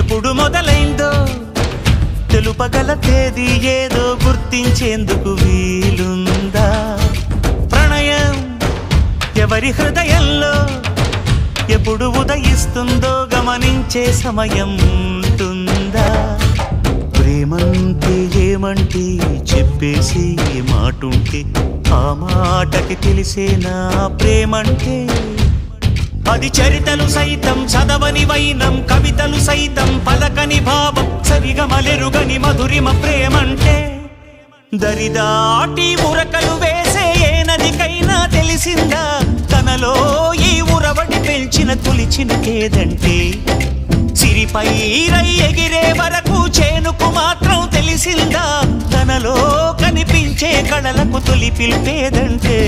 ఎప్పుడు మొదలైందో తెలుపగల తేదీ ఏదో గుర్తించేందుకు వీలుందా? ప్రణయం ఎవరి హృదయంలో ఎప్పుడు ఉదయిస్తుందో గమనించే సమయం ఉంటుందా? ప్రేమంటే ఏమంటే చెప్పేసి మాటుంటే ఆ మాటకి తెలిసేనా ప్రేమంటే? అది చరితలు సైతం చదవని వైనం, కవితలు సైతం పలకని భావం, సరిగమలెరుగని మధురిమ ప్రేమంటే. దరిదాటి ఉరకలు వేసే ఏ నదికైనా తెలిసిందా తనలో ఈ ఉరవడి పెంచిన తొలిచిన కేదంటే? సిరిపై రై ఎగిరే వరకు చేనుకు మాత్రం తెలిసిందా తనలో కనిపించే కళలకు తొలి పిలిపేదంటే?